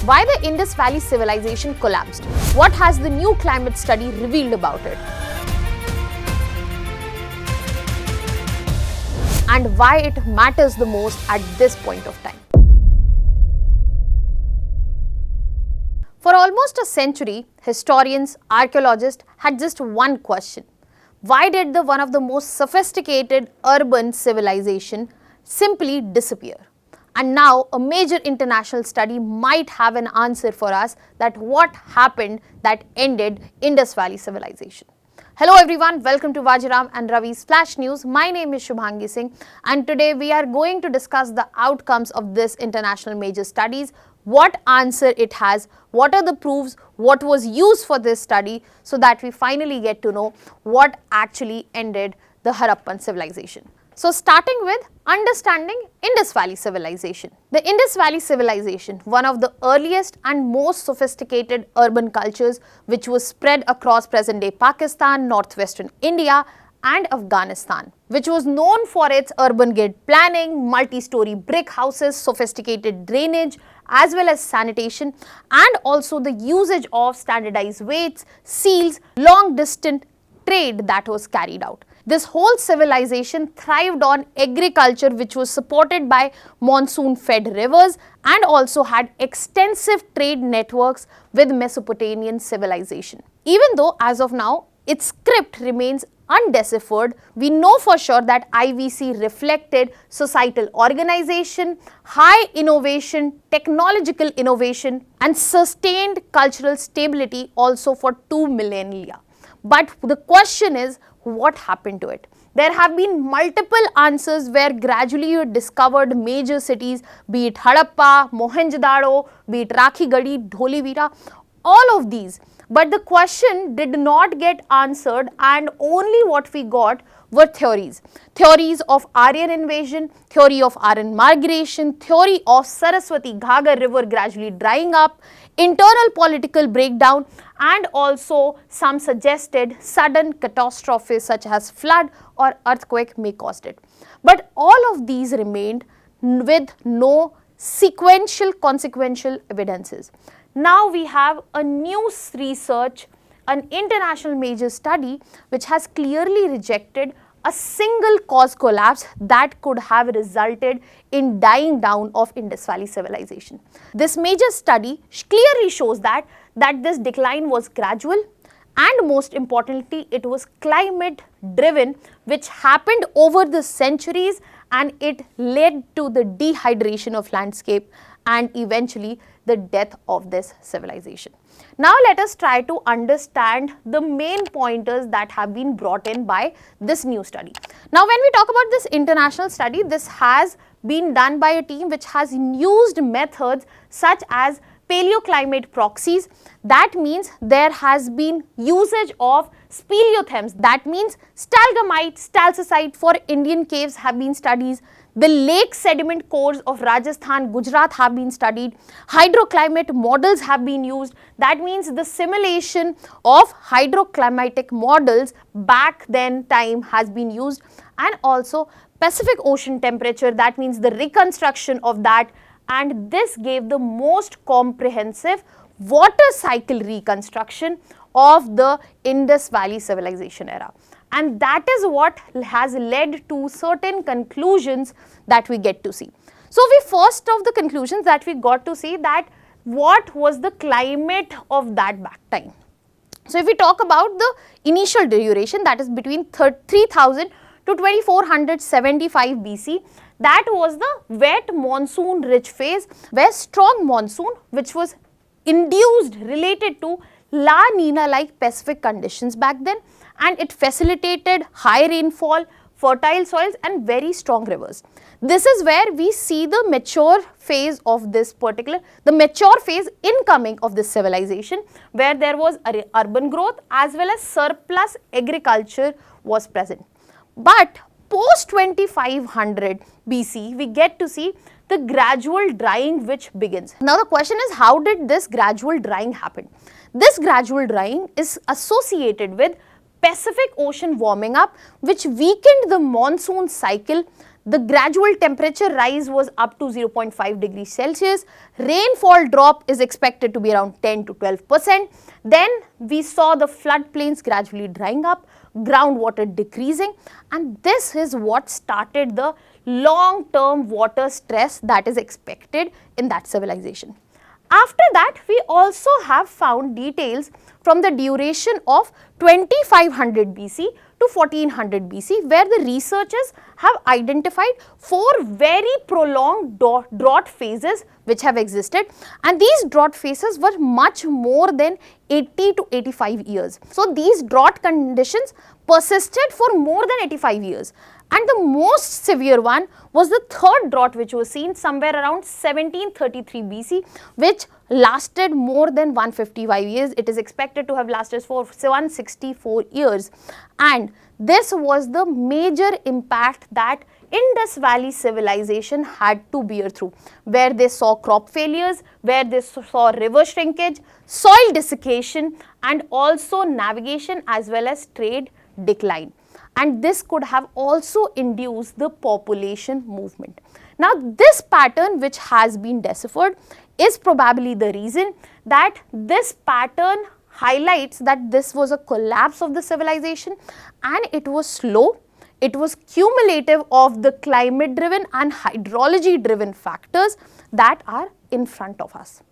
Why the Indus Valley Civilization collapsed? What has the new climate study revealed about it? And why it matters the most at this point of time. For almost a century, historians, archaeologists had just one question. Why did one of the most sophisticated urban civilization simply disappear? And now a major international study might have an answer for us that what happened that ended Indus Valley Civilization. Hello everyone, welcome to Vajiram and Ravi's Flash News. My name is Shubhangi Singh and today we are going to discuss the outcomes of this international major studies, what answer it has, what are the proofs, what was used for this study, so that we finally get to know what actually ended the Harappan civilization. So starting with understanding Indus Valley Civilization. The Indus Valley Civilization, one of the earliest and most sophisticated urban cultures which was spread across present-day Pakistan, northwestern India and Afghanistan, which was known for its urban grid planning, multi-story brick houses, sophisticated drainage, as well as sanitation, and also the usage of standardized weights, seals, long-distance trade that was carried out. This whole civilization thrived on agriculture which was supported by monsoon-fed rivers and also had extensive trade networks with Mesopotamian civilization. Even though as of now its script remains undeciphered, we know for sure that IVC reflected societal organization, high innovation, technological innovation and sustained cultural stability also for 2 millennia. But the question is, what happened to it? There have been multiple answers where gradually you discovered major cities, be it Harappa, Mohenjo-daro, be it Rakhigadi, Dholivira, all of these. But the question did not get answered and only what we got were theories. Theories of Aryan invasion, theory of Aryan migration, theory of Saraswati Ghagar river gradually drying up, internal political breakdown and also some suggested sudden catastrophes such as flood or earthquake may caused it. But all of these remained with no consequential evidences. Now we have a new research, an international major study which has clearly rejected a single cause collapse that could have resulted in dying down of Indus Valley civilization. This major study clearly shows that this decline was gradual and most importantly it was climate driven, which happened over the centuries and it led to the dehydration of landscape and eventually the death of this civilization. Now let us try to understand the main pointers that have been brought in by this new study. Now when we talk about this international study, this has been done by a team which has used methods such as paleoclimate proxies. That means there has been usage of speleothems, that means stalagmite, stalactite for Indian caves have been studied. The lake sediment cores of Rajasthan, Gujarat have been studied. Hydroclimate models have been used. That means the simulation of hydroclimatic models back then time has been used, and also Pacific Ocean temperature, that means the reconstruction of that, and this gave the most comprehensive water cycle reconstruction of the Indus Valley civilization era. And that is what has led to certain conclusions that we get to see. So first of the conclusions that we got to see that what was the climate of that back time. So if we talk about the initial duration, that is between 3000 to 2475 BC, that was the wet monsoon rich phase where strong monsoon which was induced related to La Nina like Pacific conditions back then, and it facilitated high rainfall, fertile soils and very strong rivers. This is where we see the mature phase of this the mature phase incoming of this civilization, where there was urban growth as well as surplus agriculture was present. But post 2500 BC, we get to see the gradual drying which begins. Now the question is, how did this gradual drying happen? This gradual drying is associated with Pacific Ocean warming up, which weakened the monsoon cycle. The gradual temperature rise was up to 0.5 degrees Celsius. Rainfall drop is expected to be around 10 to 12%. Then we saw the floodplains gradually drying up, groundwater decreasing, and this is what started the long-term water stress that is expected in that civilization. After that, we also have found details from the duration of 2500 BC to 1400 BC, where the researchers have identified 4 very prolonged drought phases which have existed, and these drought phases were much more than 80 to 85 years. So these drought conditions persisted for more than 85 years. And the most severe one was the third drought, which was seen somewhere around 1733 BC, which lasted more than 155 years. It is expected to have lasted for 164 years. And this was the major impact that Indus Valley Civilization had to bear through, where they saw crop failures, where they saw river shrinkage, soil desiccation, and also navigation as well as trade decline. And this could have also induced the population movement. Now, this pattern which has been deciphered is probably the reason that this pattern highlights that this was a collapse of the civilization, and it was slow, it was cumulative of the climate driven and hydrology driven factors that are in front of us.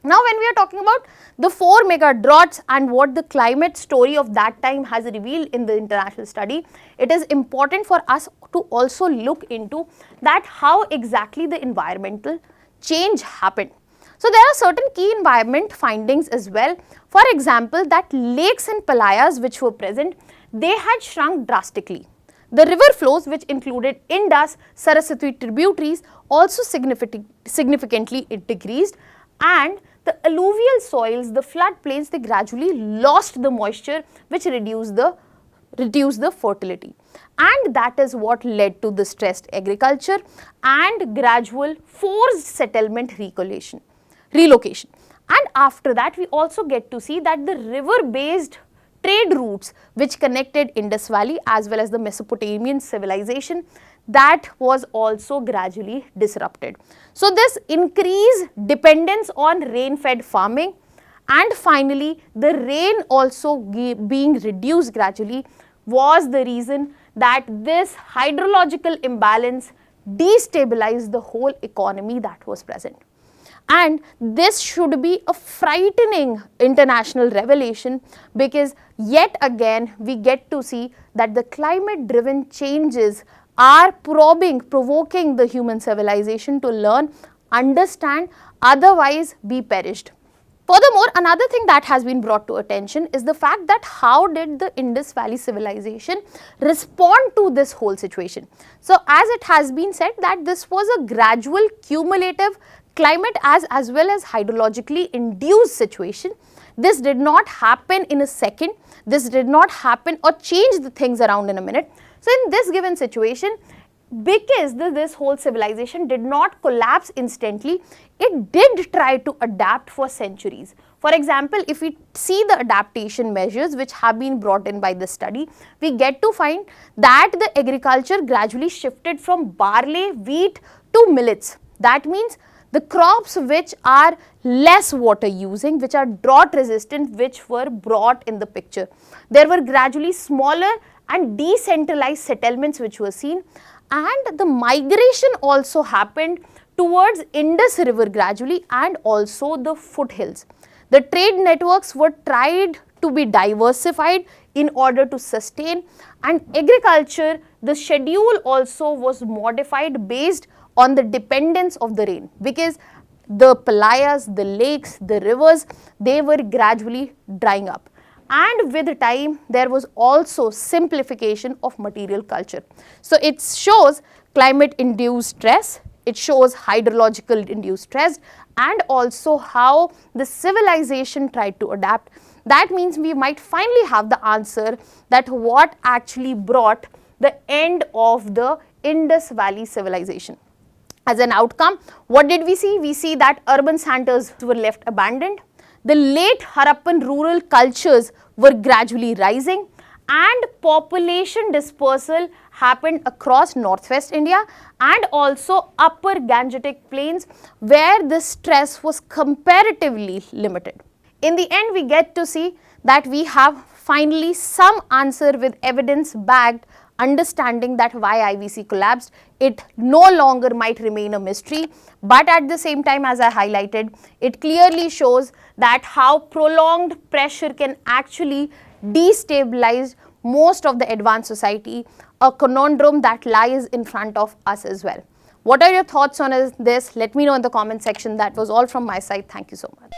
Now, when we are talking about the 4 mega droughts and what the climate story of that time has revealed in the international study, it is important for us to also look into that how exactly the environmental change happened. So, there are certain key environment findings as well. For example, that lakes and palayas which were present, they had shrunk drastically. The river flows, which included Indus, Saraswati tributaries, also significantly decreased, and the alluvial soils, the floodplains, they gradually lost the moisture, which reduced the fertility. And that is what led to the stressed agriculture and gradual forced settlement relocation. And after that, we also get to see that the river-based trade routes which connected Indus Valley as well as the Mesopotamian civilization, that was also gradually disrupted. So, this increased dependence on rain-fed farming, and finally the rain also being reduced gradually was the reason that this hydrological imbalance destabilized the whole economy that was present. And this should be a frightening international revelation, because yet again we get to see that the climate driven changes are provoking the human civilization to learn, understand, otherwise be perished. Furthermore, another thing that has been brought to attention is the fact that how did the Indus Valley Civilization respond to this whole situation. So, as it has been said that this was a gradual cumulative climate as well as hydrologically induced situation. This did not happen in a second, this did not happen or change the things around in a minute. So, in this given situation, because this whole civilization did not collapse instantly, it did try to adapt for centuries. For example, if we see the adaptation measures which have been brought in by this study, we get to find that the agriculture gradually shifted from barley, wheat to millets. That means the crops which are less water using, which are drought resistant, which were brought in the picture. There were gradually smaller and decentralized settlements which were seen, and the migration also happened towards Indus River gradually and also the foothills. The trade networks were tried to be diversified in order to sustain, and agriculture, the schedule also was modified based on the dependence of the rain, because the palayas, the lakes, the rivers, they were gradually drying up. And with time, there was also simplification of material culture. So, it shows climate induced stress, it shows hydrological induced stress, and also how the civilization tried to adapt. That means we might finally have the answer that what actually brought the end of the Indus Valley Civilization. As an outcome, what did we see? We see that urban centers were left abandoned. The late Harappan rural cultures were gradually rising, and population dispersal happened across northwest India and also upper Gangetic plains, where this stress was comparatively limited. In the end, we get to see that we have finally some answer with evidence-backed understanding that why IVC collapsed. It no longer might remain a mystery, but at the same time, as I highlighted, it clearly shows that how prolonged pressure can actually destabilize most of the advanced society, a conundrum that lies in front of us as well. What are your thoughts on this? Let me know in the comment section. That was all from my side. Thank you so much.